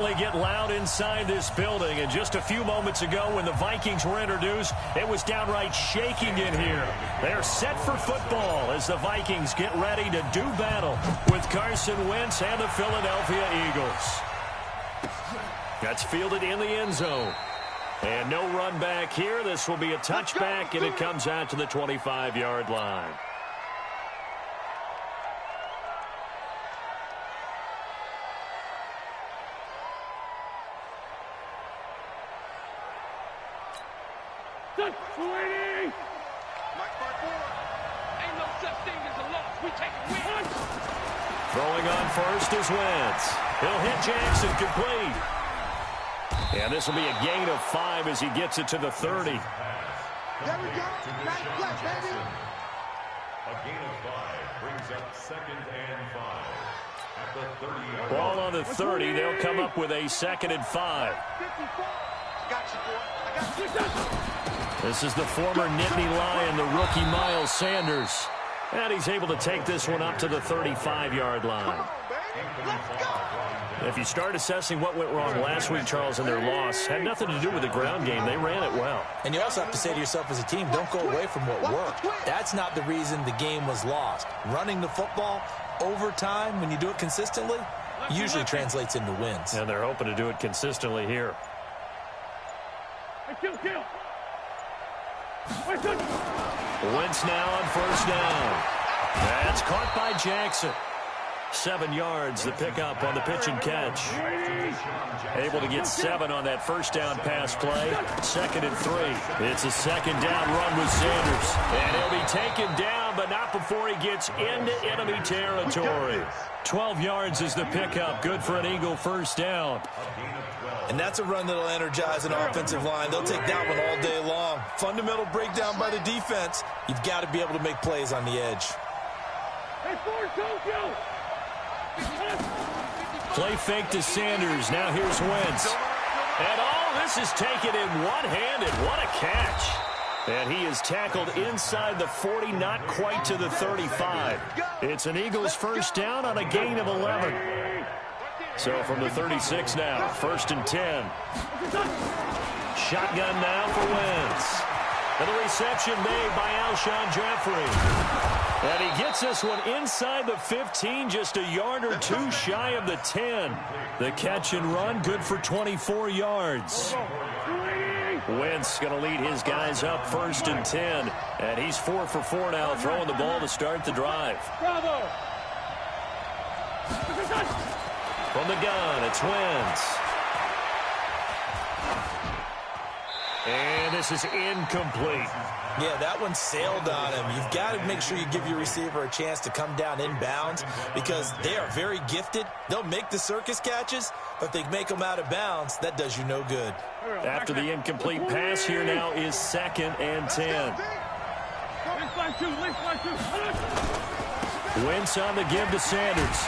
Get loud inside this building, and just a few moments ago when the Vikings were introduced, it was downright shaking in here. They're set for football as the Vikings get ready to do battle with Carson Wentz and the Philadelphia Eagles. That's fielded in the end zone. And no run back here. This will be a touchback, and it comes out to the 25-yard line. Throwing on first is Wentz. He'll hit Jackson complete. And this will be a gain of 5 as he gets it to the 30. There we go. Nice play, baby. A gain of 5 brings up 2nd and 5. At the 30-yard Ball on the 30. They'll come up with a 2nd and 5. Got you, boy. I got you. This is the former Nittany Lion, the rookie Miles Sanders. And he's able to take this one up to the 35-yard line. If you start assessing what went wrong last week, Charles, in their loss, had nothing to do with the ground game. They ran it well. And you also have to say to yourself as a team, don't go away from what worked. That's not the reason the game was lost. Running the football over time, when you do it consistently, usually translates into wins. And they're hoping to do it consistently here. Wentz now on first down. That's caught by Jackson. 7 yards, the pickup on the pitch and catch. Able to get 7 on that first down pass play. 2nd and 3. It's a 2nd down run with Sanders. And he'll be taken down, but not before he gets into enemy territory. 12 yards is the pickup. Good for an Eagle first down. And that's a run that'll energize an offensive line. They'll take that one all day long. Fundamental breakdown by the defense. You've got to be able to make plays on the edge. Play fake to Sanders. Now here's Wentz. And all this is taken in one-handed. What a catch. And he is tackled inside the 40, not quite to the 35. It's an Eagles first down on a gain of 11. So from the 36 now, 1st and 10. Shotgun now for Wentz. And the reception made by Alshon Jeffrey. And he gets this one inside the 15, just a yard or 2 shy of the 10. The catch and run, good for 24 yards. Wentz going to lead his guys up 1st and 10. And he's 4 for 4 now, throwing the ball to start the drive. From the gun, it's Wentz. And this is incomplete. Yeah, that one sailed on him. You've got to make sure you give your receiver a chance to come down inbounds because they are very gifted. They'll make the circus catches, but if they make them out of bounds, that does you no good. After the incomplete pass, here now is 2nd and 10. Wentz on the give to Sanders.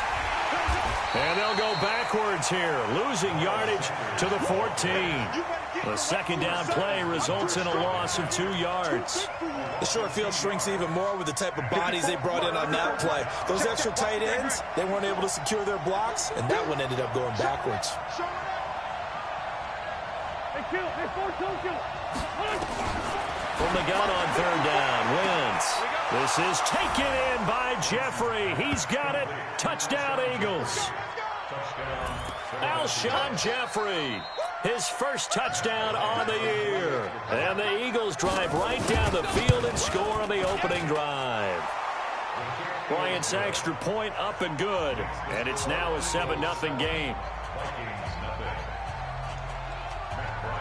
And they'll go backwards here, losing yardage to the 14. The 2nd down play results in a loss of 2 yards. The short field shrinks even more with the type of bodies they brought in on that play. Those extra tight ends, they weren't able to secure their blocks, and that one ended up going backwards. From the gun on 3rd down, Wentz. This is taken in by Jeffrey. He's got it. Touchdown, Eagles. Alshon Jeffrey, his first touchdown on the year. And the Eagles drive right down the field and score on the opening drive. Bryant's extra point up and good. And it's now a 7-0 game.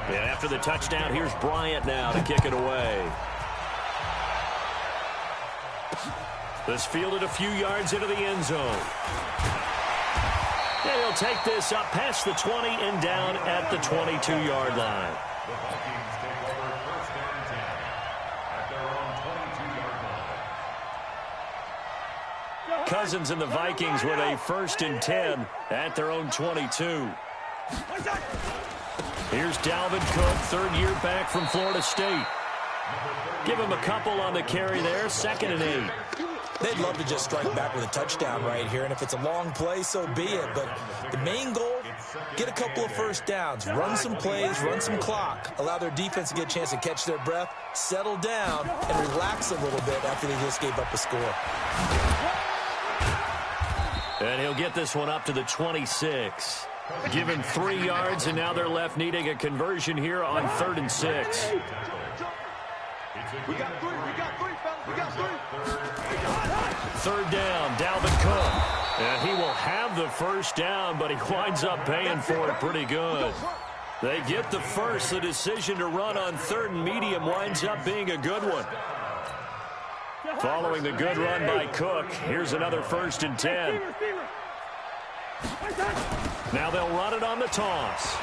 And after the touchdown, here's Bryant now to kick it away. This fielded a few yards into the end zone. And he'll take this up past the 20 and down at the 22-yard line. Cousins and the Vikings with a 1st and 10 at their own 22. Here's Dalvin Cook, 3rd year back from Florida State. Give him a couple on the carry there, 2nd and 8. They'd love to just strike back with a touchdown right here, and if it's a long play, so be it. But the main goal, Get a couple of first downs, run some plays, run some clock, allow their defense to get a chance to catch their breath, settle down, and relax a little bit after they just gave up a score. And he'll get this one up to the 26. Give him 3 yards, and now they're left needing a conversion here on 3rd and 6. We got 3, fellas. We got 3. 3rd down, Dalvin Cook. And he will have the first down, but he winds up paying for it pretty good. They get the first. The decision to run on 3rd and medium winds up being a good one. Following the good run by Cook, here's another 1st and 10. Now they'll run it on the toss.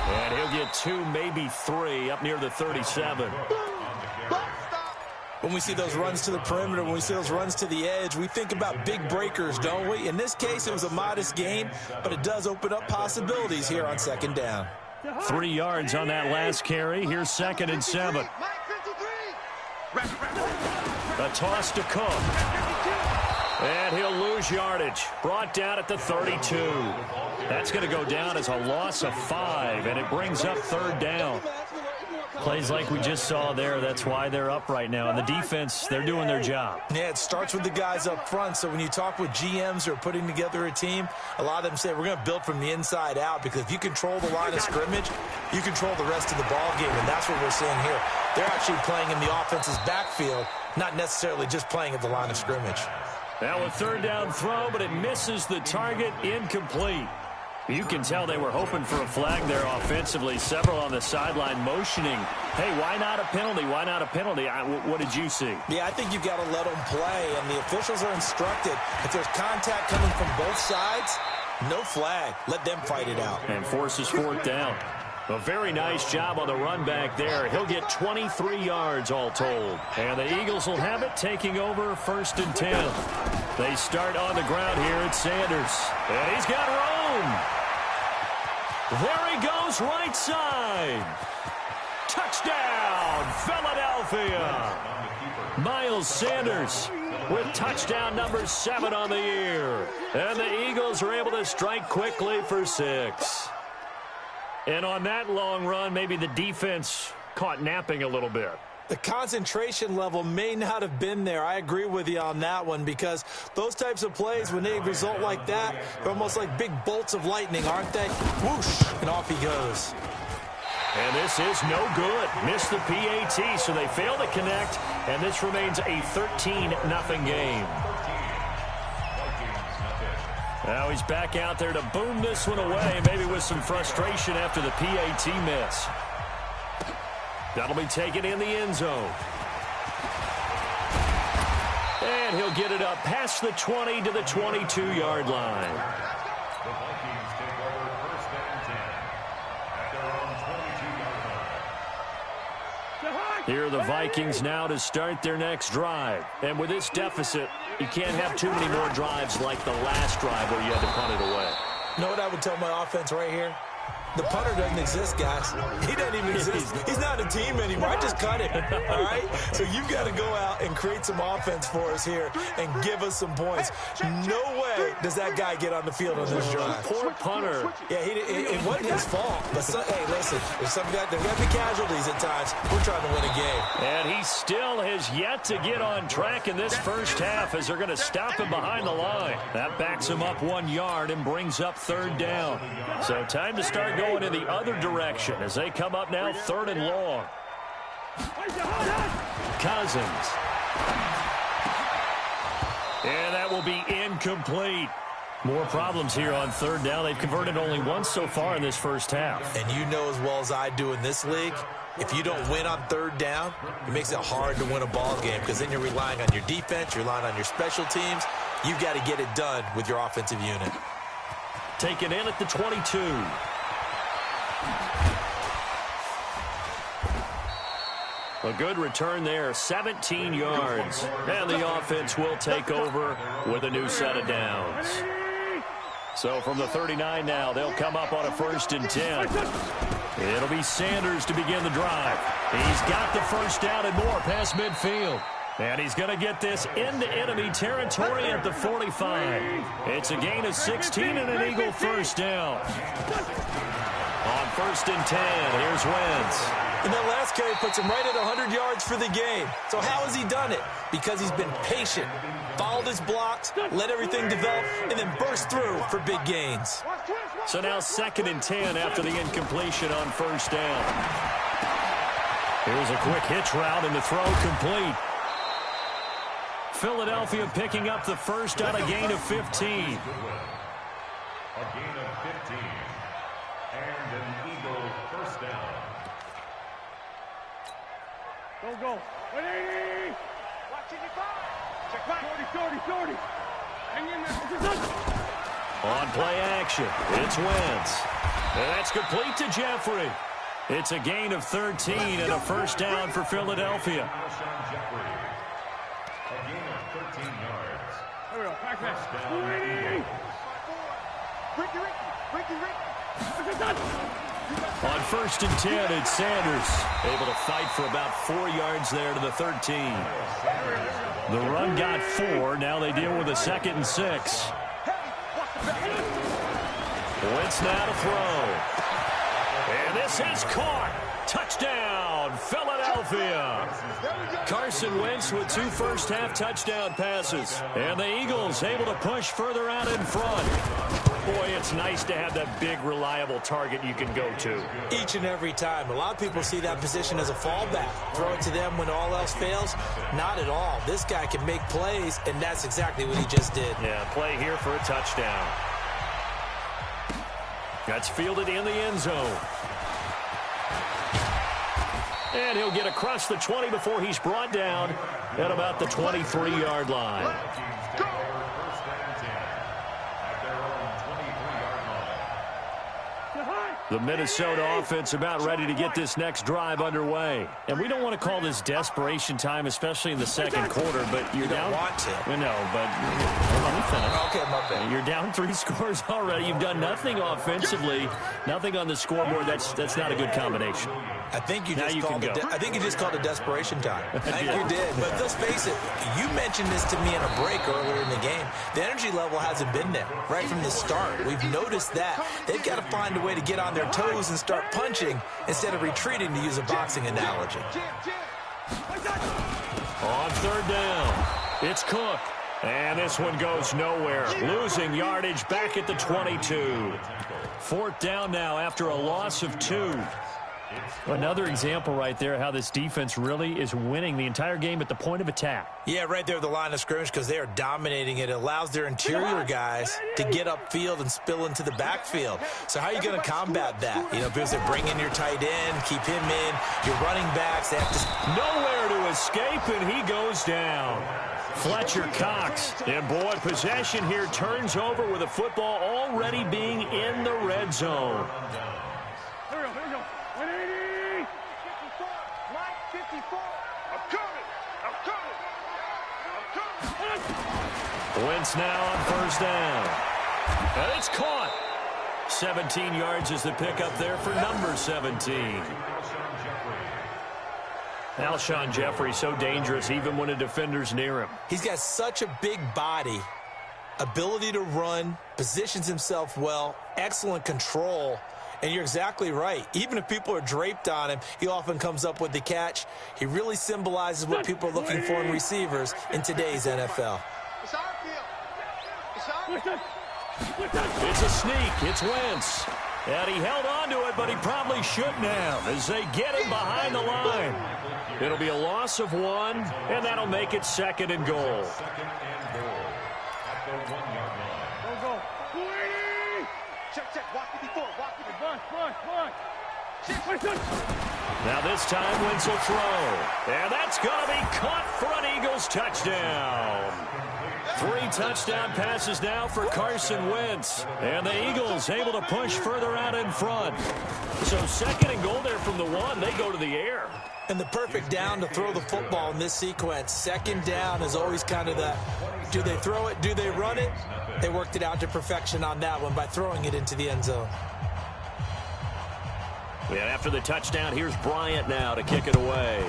And he'll get 2, maybe 3, up near the 37. When we see those runs to the perimeter, when we see those runs to the edge, we think about big breakers, don't we? In this case, it was a modest gain, but it does open up possibilities here on 2nd down. 3 yards on that last carry. Here's 2nd and 7. A toss to Cook. And he'll lose yardage. Brought down at the 32. That's going to go down as a loss of 5, and it brings up 3rd down. Plays like we just saw there. That's why they're up right now. And the defense, they're doing their job. Yeah, it starts with the guys up front. So when you talk with GMs who are putting together a team, a lot of them say we're going to build from the inside out, because if you control the line of scrimmage, you control the rest of the ball game, and that's what we're seeing here. They're actually playing in the offense's backfield, not necessarily just playing at the line of scrimmage. Now a 3rd down throw, but it misses the target, incomplete. You can tell they were hoping for a flag there offensively. Several on the sideline motioning, hey, why not a penalty? Why not a penalty? What did you see? Yeah, I think you've got to let them play, and the officials are instructed, if there's contact coming from both sides, no flag. Let them fight it out. And forces 4th down. A very nice job on the run back there. He'll get 23 yards all told. And the Eagles will have it, taking over 1st and 10. They start on the ground here at Sanders. And he's got room. There he goes, right side. Touchdown, Philadelphia. Miles Sanders with touchdown number 7 on the year. And the Eagles are able to strike quickly for 6. And on that long run, maybe the defense caught napping a little bit. The concentration level may not have been there. I agree with you on that one, because those types of plays, when they result like that, they're almost like big bolts of lightning, aren't they? Whoosh, and off he goes. And this is no good. Missed the PAT, so they fail to connect, and this remains a 13-0 game. Now he's back out there to boom this one away, maybe with some frustration after the PAT miss. That'll be taken in the end zone. And he'll get it up past the 20 to the 22-yard line. The Vikings take over 1st and 10 at their own 22-yard line. Here are the Vikings now to start their next drive. And with this deficit, you can't have too many more drives like the last drive where you had to punt it away. You know what I would tell my offense right here? The punter doesn't exist, guys. He doesn't even exist. He's not a team anymore. I just cut him, all right? So you've got to go out and create some offense for us here and give us some points. No way does that guy get on the field on this drive. Poor punter. Yeah, it wasn't his fault. But, hey, listen, there's got to be casualties at times. We're trying to win a game. And he still has yet to get on track in this first half, as they're going to stop him behind the line. That backs him up 1 yard and brings up 3rd down. So time to start going in the other direction as they come up now 3rd and long. Cousins. And that will be incomplete. More problems here on 3rd down. They've converted only once so far in this first half. And you know as well as I do in this league, if you don't win on 3rd down, it makes it hard to win a ball game, because then you're relying on your defense, you're relying on your special teams. You've got to get it done with your offensive unit. Taken in at the 22. A good return there, 17 yards. And the offense will take over with a new set of downs. So from the 39 now, they'll come up on a 1st and 10. It'll be Sanders to begin the drive. He's got the first down and more past midfield. And he's going to get this into enemy territory at the 45. It's a gain of 16 and an Eagle first down. On 1st and 10, here's Wentz. And that last carry puts him right at 100 yards for the game. So how has he done it? Because he's been patient, followed his blocks, let everything develop, and then burst through for big gains. So now 2nd and 10 after the incompletion on 1st down. Here's a quick hitch route and the throw complete. Philadelphia picking up the first on a gain of 15. A gain of 15. And an Eagle first down. Go. 180. Watching your back. Check back. 40. Hang in there. On play action, it's Wentz. And that's complete to Jeffrey. It's a gain of 13 and a first down for Philadelphia. A gain of 13 yards. There we go. Back there. First down, 280. Ricky. On 1st and 10, it's Sanders. Able to fight for about 4 yards there to the 13. The run got 4. Now they deal with a 2nd and 6. Wentz now to throw. And this is caught. Touchdown, Philadelphia. Carson Wentz with 2 first-half touchdown passes. And the Eagles able to push further out in front. Boy, it's nice to have that big, reliable target you can go to. Each and every time. A lot of people see that position as a fallback. Throw it to them when all else fails. Not at all. This guy can make plays, and that's exactly what he just did. Yeah, play here for a touchdown. That's fielded in the end zone. And he'll get across the 20 before he's brought down at about the 23-yard line. The Minnesota offense about ready to get this next drive underway. And we don't want to call this desperation time, especially in the second quarter, but you're down. You don't want to. I know, but let me finish. Okay, my bad. You're down 3 scores already. You've done nothing offensively, nothing on the scoreboard. That's not a good combination. I think you just called it desperation time. I think you did. But let's face it, you mentioned this to me in a break earlier in the game. The energy level hasn't been there right from the start. We've noticed that. They've got to find a way to get on their toes and start punching instead of retreating, to use a boxing analogy. On 3rd down, it's Cook. And this one goes nowhere. Losing yardage back at the 22. 4th down now after a loss of 2. Another example right there how this defense really is winning the entire game at the point of attack. Yeah, right there at the line of scrimmage, because they are dominating it. It allows their interior guys to get upfield and spill into the backfield. So how are you going to combat that? You know, because they bring in your tight end, keep him in, your running backs. They have to... Nowhere to escape, and he goes down. Fletcher Cox. And, boy, possession here turns over with the football already being in the red zone. Here we go. 180. 54. Line 54. I'm coming. Wentz now on 1st down. And it's caught. 17 yards is the pickup there for number 17. Alshon Jeffrey so dangerous even when a defender's near him. He's got such a big body, ability to run, positions himself well, excellent control. And you're exactly right. Even if people are draped on him, he often comes up with the catch. He really symbolizes what people are looking for in receivers in today's NFL. It's our field. It's a sneak. It's Wentz. And he held on to it, but he probably shouldn't have as they get him behind the line. It'll be a loss of 1, and that'll make it 2nd and goal. Second and goal at the 1-yard line. Go. 280. Check. Walk 54. Walk 54. Bus. Now this time, Wentz will throw. And that's going to be caught for an Eagles touchdown. 3 touchdown passes now for Carson Wentz. And the Eagles able to push further out in front. So 2nd and goal there from the 1. They go to the air. And the perfect down to throw the football in this sequence. 2nd down is always kind of the, do they throw it, do they run it? They worked it out to perfection on that one by throwing it into the end zone. And after the touchdown, here's Bryant now to kick it away.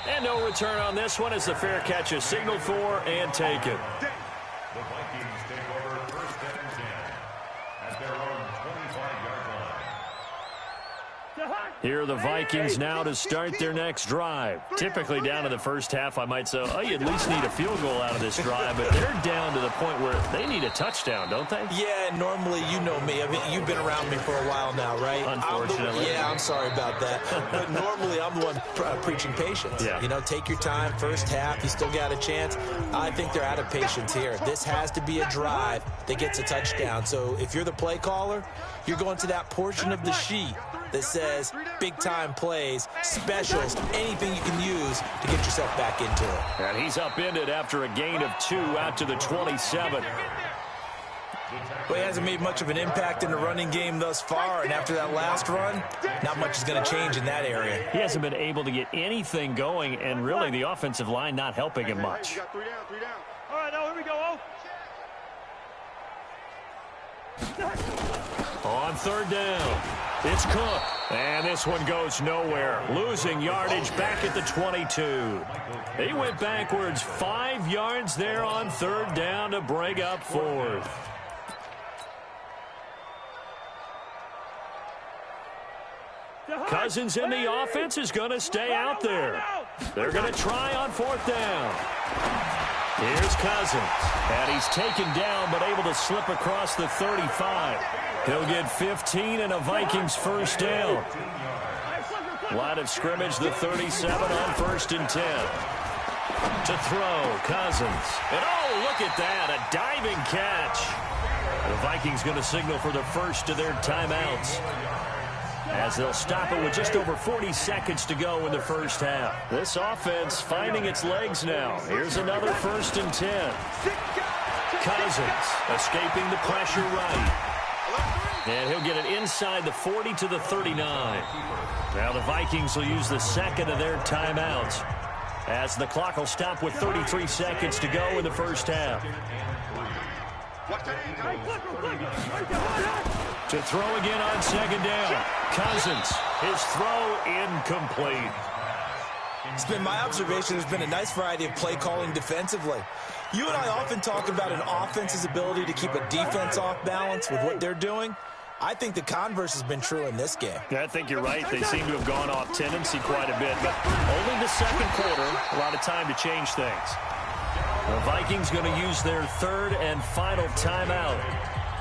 And no return on this one as the fair catch is signaled for and taken. The Vikings take over first and 10 at their own 25-yard line. Here are the Vikings now to start their next drive. Typically down to the first half, I might say, oh, you at least need a field goal out of this drive, but they're down to the point where they need a touchdown, don't they? Yeah, normally, you know me. I mean, you've been around me for a while now, right? Unfortunately. I'm sorry about that. But normally, I'm the one preaching patience. Yeah. You know, take your time, first half, you still got a chance. I think they're out of patience here. This has to be a drive that gets a touchdown. So if you're the play caller, you're going to that portion of the sheet that says big-time plays, specials, anything you can use to get yourself back into it. And he's upended after a gain of 2 out to the 27. Well, he hasn't made much of an impact in the running game thus far, and after that last run, not much is going to change in that area. He hasn't been able to get anything going, and really the offensive line not helping him much. All right, now here we go. On third down, it's Cook. And this one goes nowhere. Losing yardage back at the 22. He went backwards 5 yards there on third down to bring up fourth. Cousins in the offense is going to stay out there. They're going to try on fourth down. Here's Cousins. And he's taken down but able to slip across the 35. He'll get 15 and a Vikings first down. Line of scrimmage, the 37 on first and 10. To throw, Cousins. And oh, look at that, a diving catch. The Vikings going to signal for the first of their timeouts, as they'll stop it with just over 40 seconds to go in the first half. This offense finding its legs now. Here's another first and 10. Cousins escaping the pressure right. And he'll get it inside the 40 to the 39. Now the Vikings will use the second of their timeouts, as the clock will stop with 33 seconds to go in the first half. To throw again on second down. Cousins, his throw incomplete. It's been my observation there's been a nice variety of play calling defensively. You and I often talk about an offense's ability to keep a defense off balance with what they're doing. I think the converse has been true in this game. I think you're right. They seem to have gone off tendency quite a bit, but only the second quarter, a lot of time to change things. The Vikings going to use their third and final timeout,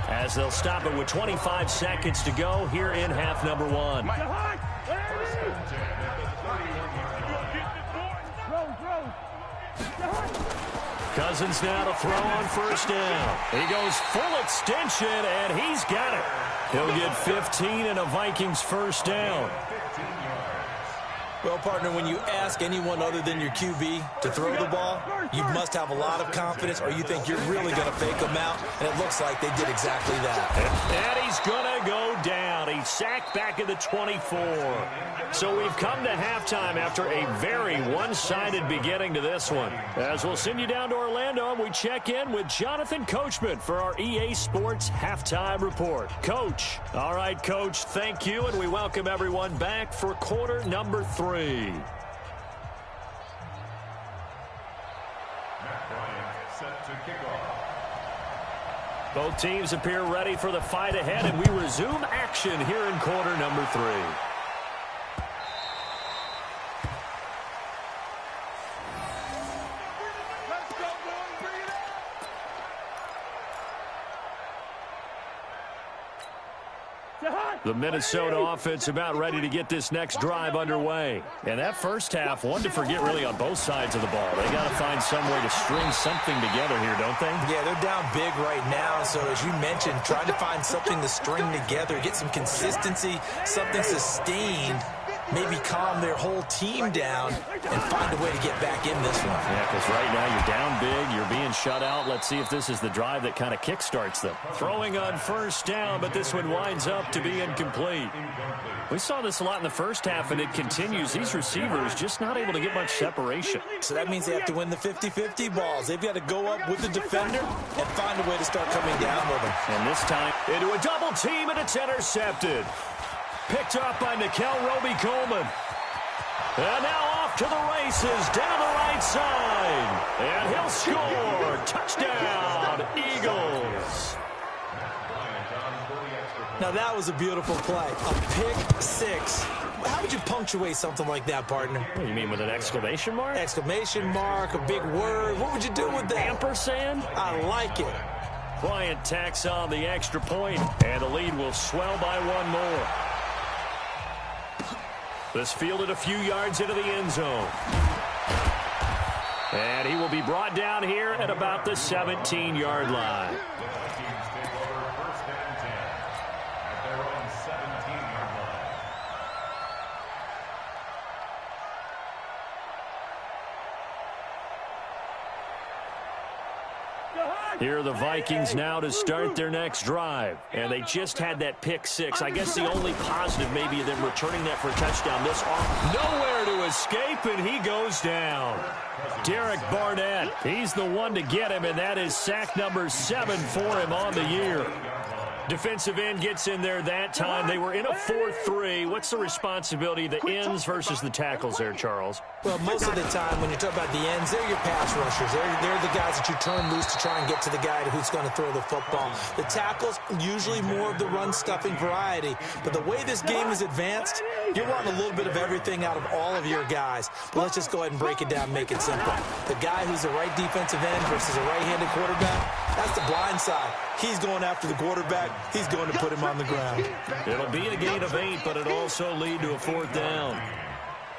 as they'll stop it with 25 seconds to go here in half number one. Cousins now to throw on first down. He goes full extension, and he's got it. He'll get 15 and a Vikings first down. Well, partner, when you ask anyone other than your QB to throw the ball, you must have a lot of confidence, or you think you're really going to fake them out, and it looks like they did exactly that. And he's going to go down. He's sacked back at the 24. So we've come to halftime after a very one-sided beginning to this one. As we'll send you down to Orlando, we check in with Jonathan Coachman for our EA Sports Halftime Report. Coach. All right, Coach, thank you, and we welcome everyone back for quarter number 3. Set to kick off. Both teams appear ready for the fight ahead, and we resume action here in quarter number 3. The Minnesota offense about ready to get this next drive underway. And that first half, one to forget really on both sides of the ball. They got to find some way to string something together here, don't they? Yeah, they're down big right now. So as you mentioned, trying to find something to string together, get some consistency, something sustained, maybe calm their whole team down and find a way to get back in this one. Yeah, because right now you're down big, you're being shut out. Let's see if this is the drive that kind of kickstarts them. Throwing on first down, but this one winds up to be incomplete. We saw this a lot in the first half, and it continues. These receivers just not able to get much separation. So that means they have to win the 50-50 balls. They've got to go up with the defender and find a way to start coming down with them. And this time into a double team, and it's intercepted. Picked up by Nikel Roby-Coleman. And now off off to the races down the right side. And he'll score. Touchdown, Eagles. Now, that was a beautiful play. A pick six. How would you punctuate something like that, partner? What do you mean, with an exclamation mark? Exclamation mark, a big word. What would you do with that? Ampersand? I like it. Bryant tacks on the extra point, and the lead will swell by one more. This fielded a few yards into the end zone. And he will be brought down here at about the 17-yard line. Here are the Vikings now to start their next drive. And they just had that pick six. I guess the only positive maybe of them returning that for a touchdown this off. Nowhere to escape, and he goes down. Derek Barnett, he's the one to get him, and that is sack number 7 for him on the year. Defensive end gets in there that time. They were in a 4-3. What's the responsibility of the ends versus the tackles there, Charles? Well, most of the time when you talk about the ends, they're your pass rushers. They're the guys that you turn loose to try and get to the guy who's going to throw the football. The tackles, usually more of the run-stuffing variety. But the way this game is advanced, you're running a little bit of everything out of all of your guys. But let's just go ahead and break it down and make it simple. The guy who's the right defensive end versus a right-handed quarterback, that's the blind side. He's going after the quarterback. He's going to put him on the ground. It'll be a gain of 8, but it'll also lead to a 4th down.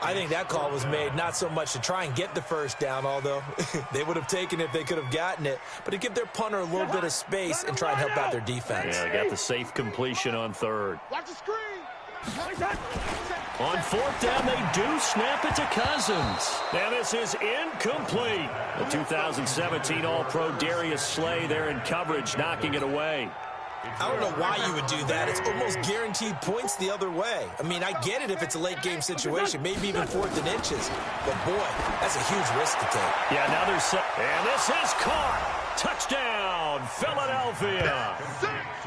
I think that call was made not so much to try and get the first down, although they would have taken it if they could have gotten it, but to give their punter a little bit of space and try and help out their defense. Yeah, got the safe completion on 3rd. Watch the screen. On 4th down, they do snap it to Cousins. Now this is incomplete. The 2017 All-Pro Darius Slay there in coverage, knocking it away. I don't know why you would do that. It's almost guaranteed points the other way. I mean, I get it if it's a late-game situation, maybe even 4th and inches. But, boy, that's a huge risk to take. Yeah, now there's and this is caught. Touchdown, Philadelphia.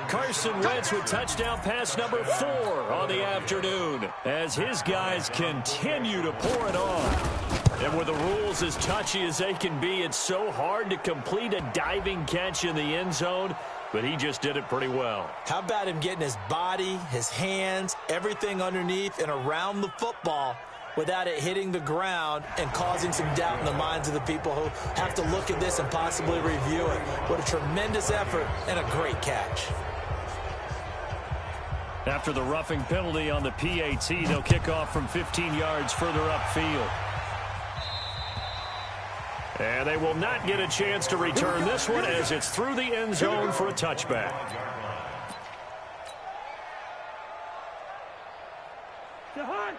Carson Wentz with touchdown pass number 4 on the afternoon as his guys continue to pour it on. And with the rules as touchy as they can be, it's so hard to complete a diving catch in the end zone, but he just did it pretty well. How about him getting his body, his hands, everything underneath and around the football without it hitting the ground and causing some doubt in the minds of the people who have to look at this and possibly review it. What a tremendous effort and a great catch. After the roughing penalty on the PAT, they'll kick off from 15 yards further upfield. And they will not get a chance to return this one as it's through the end zone for a touchback.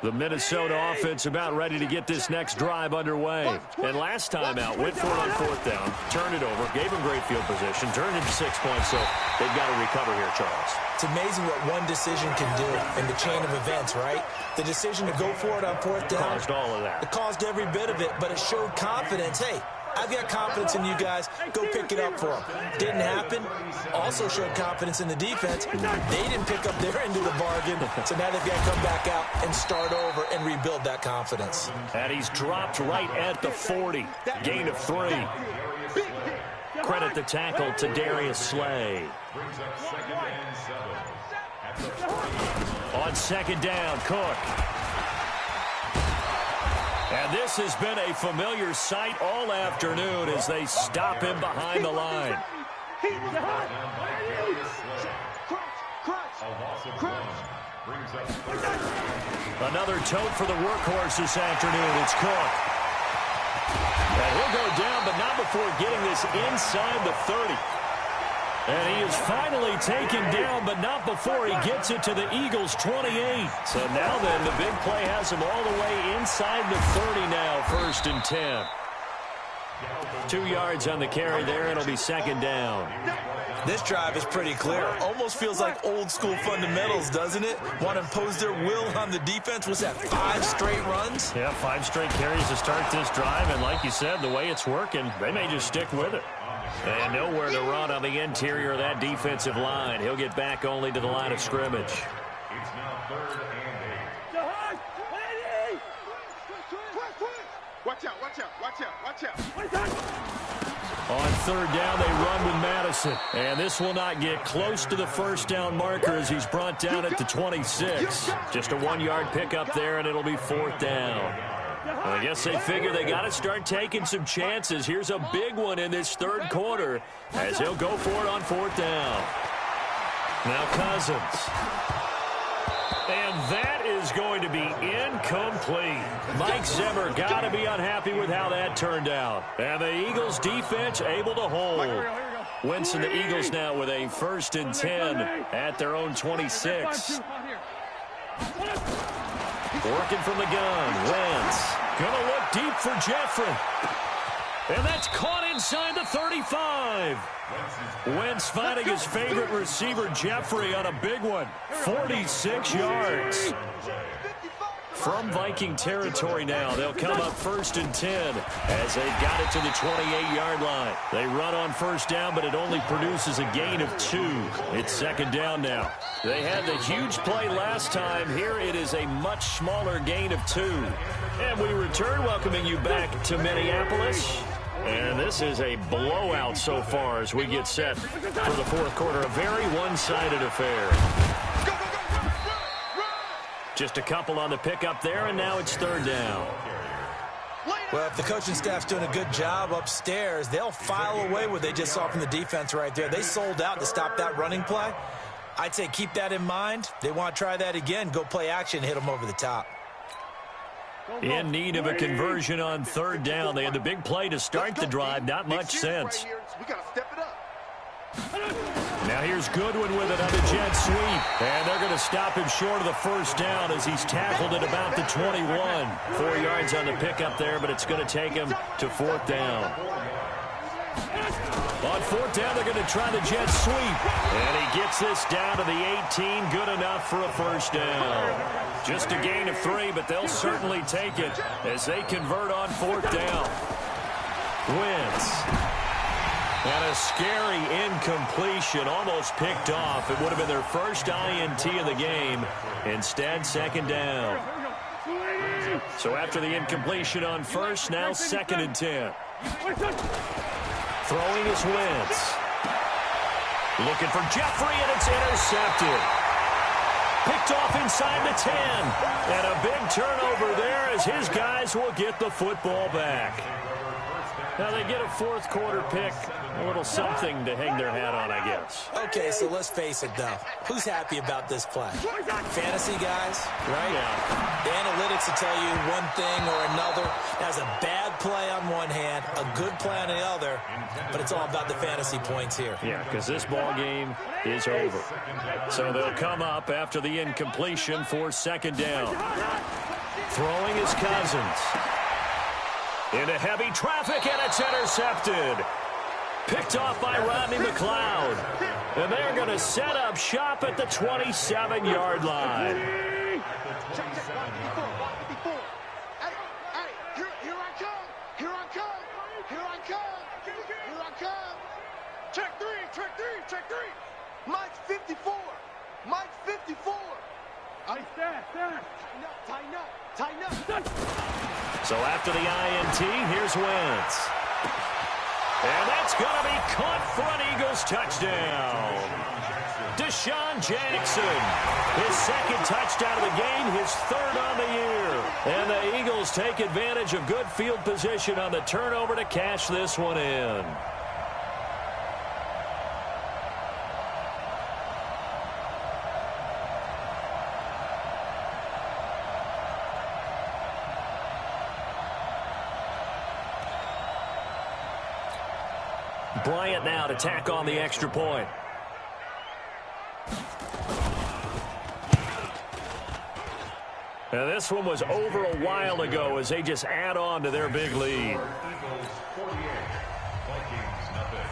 The Minnesota offense about ready to get this next drive underway. And last time out, went for it on 4th down, turned it over, gave them great field position, turned it to 6 points, so they've got to recover here, Charles. It's amazing what one decision can do in the chain of events, right? The decision to go for it on 4th down. Caused all of that. It caused every bit of it, but it showed confidence. Hey, I've got confidence in you guys. Go pick it up for them. Didn't happen. Also showed confidence in the defense. They didn't pick up their end of the bargain, so now they've got to come back out and start over and rebuild that confidence. And he's dropped right at the 40. Gain of 3. Credit the tackle to Darius Slay. On 2nd down, Cook. And this has been a familiar sight all afternoon as they stop him behind the line. Another tote for the workhorse this afternoon. It's Cook. And he'll go down, but not before getting this inside the 30. And he is finally taken down, but not before he gets it to the Eagles' 28. So now then, the big play has him all the way inside the 30 now, 1st and 10. 2 yards on the carry there, and it'll be 2nd down. This drive is pretty clear. Almost feels like old-school fundamentals, doesn't it? Want to impose their will on the defense. Was that 5 straight runs? Yeah, 5 straight carries to start this drive, and like you said, the way it's working, they may just stick with it. And nowhere to run on the interior of that defensive line. He'll get back only to the line of scrimmage. It's now 3rd and 8. Watch out, watch out, watch out, watch out. On third down, they run with Madison. And this will not get close to the first down marker as he's brought down at the 26. Just a 1-yard pickup there, and it'll be fourth down. Well, I guess they figure they got to start taking some chances. Here's a big one in this third quarter as he'll go for it on fourth down. Now Cousins. And that is going to be incomplete. Mike Zimmer got to be unhappy with how that turned out. And the Eagles defense able to hold. Wentz and the Eagles now with a 1st and 10 at their own 26. Working from the gun. Wentz going to look deep for Jeffrey. And that's caught inside the 35. Wentz finding his favorite receiver, Jeffrey, on a big one. 46 yards. From Viking territory now, they'll come up 1st and 10 as they got it to the 28-yard line. They run on first down, but it only produces a gain of 2. It's second down now. They had the huge play last time. Here it is a much smaller gain of 2. And we return, welcoming you back to Minneapolis. And this is a blowout so far as we get set for the fourth quarter. A very one-sided affair. Just a couple on the pickup there, and now it's third down. Well, if the coaching staff's doing a good job upstairs, they'll file away what they just saw from the defense right there. They sold out to stop that running play. I'd say keep that in mind. They want to try that again, go play action, hit them over the top. In need of a conversion on third down. They had the big play to start the drive. Not much sense. We got to step it up. Now here's Goodwin with it on the jet sweep. And they're going to stop him short of the first down as he's tackled at about the 21. 4 yards on the pickup there, but it's going to take him to fourth down. On fourth down, they're going to try the jet sweep. And he gets this down to the 18. Good enough for a first down. Just a gain of 3, but they'll certainly take it as they convert on fourth down. Wentz. And a scary incompletion, almost picked off. It would have been their first INT of the game. Instead, second down. So after the incompletion on first, now 2nd and 10. Throwing is Wentz. Looking for Jeffrey, and it's intercepted. Picked off inside the 10. And a big turnover there as his guys will get the football back. Now they get a fourth quarter pick. A little something to hang their hat on, I guess. Okay, so let's face it, though. Who's happy about this play? Fantasy guys, right? Yeah. The analytics will tell you one thing or another. That's a bad play on one hand, a good play on the other, but it's all about the fantasy points here. Yeah, because this ball game is over. So they'll come up after the incompletion for second down. Throwing is Cousins. Into heavy traffic, and it's intercepted. Picked off by Rodney McLeod. And they're going to set up shop at the 27-yard line. Check, check, watch the before. Hey, here I come. Here I come. Here I come. Here I come. Check three. Mike's 54. Mike's 54. Tighten up. So after the INT, here's Wentz. And that's going to be caught for an Eagles touchdown. Deshaun Jackson, his second touchdown of the game, his third on the year. And the Eagles take advantage of good field position on the turnover to cash this one in. Bryant now to tack on the extra point. Now this one was over a while ago as they just add on to their big lead. Eagles 48, Vikings nothing.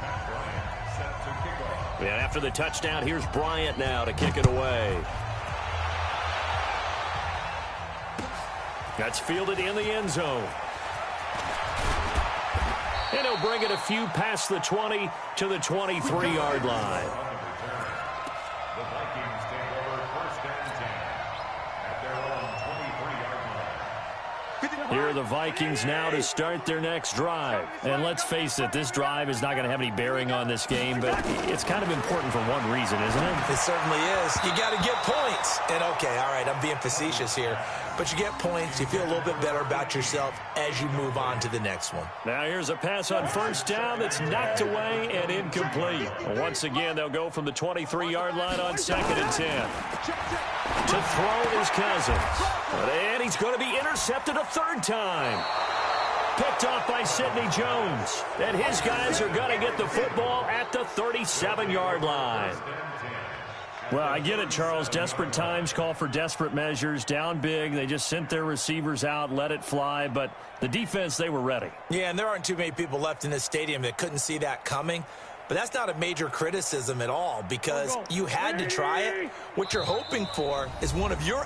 Matt Bryant set to kick off. And after the touchdown, here's Bryant now to kick it away. That's fielded in the end zone. And he'll bring it a few past the 20 to the 23-yard line. Here are the Vikings now to start their next drive. And let's face it, this drive is not going to have any bearing on this game, but it's kind of important for one reason, isn't it? It certainly is. You got to get points. And, okay, all right, I'm being facetious here. But you get points, you feel a little bit better about yourself as you move on to the next one. Now here's a pass on first down that's knocked away and incomplete. Once again, they'll go from the 23-yard line on 2nd and 10. To throw it is Cousins. And he's going to be intercepted a third time. Picked off by Sidney Jones. And his guys are going to get the football at the 37-yard line. Well, I get it, Charles. Desperate times call for desperate measures. Down big. They just sent their receivers out, let it fly. But the defense, they were ready. Yeah, and there aren't too many people left in this stadium that couldn't see that coming. But that's not a major criticism at all because you had to try it. What you're hoping for is one of your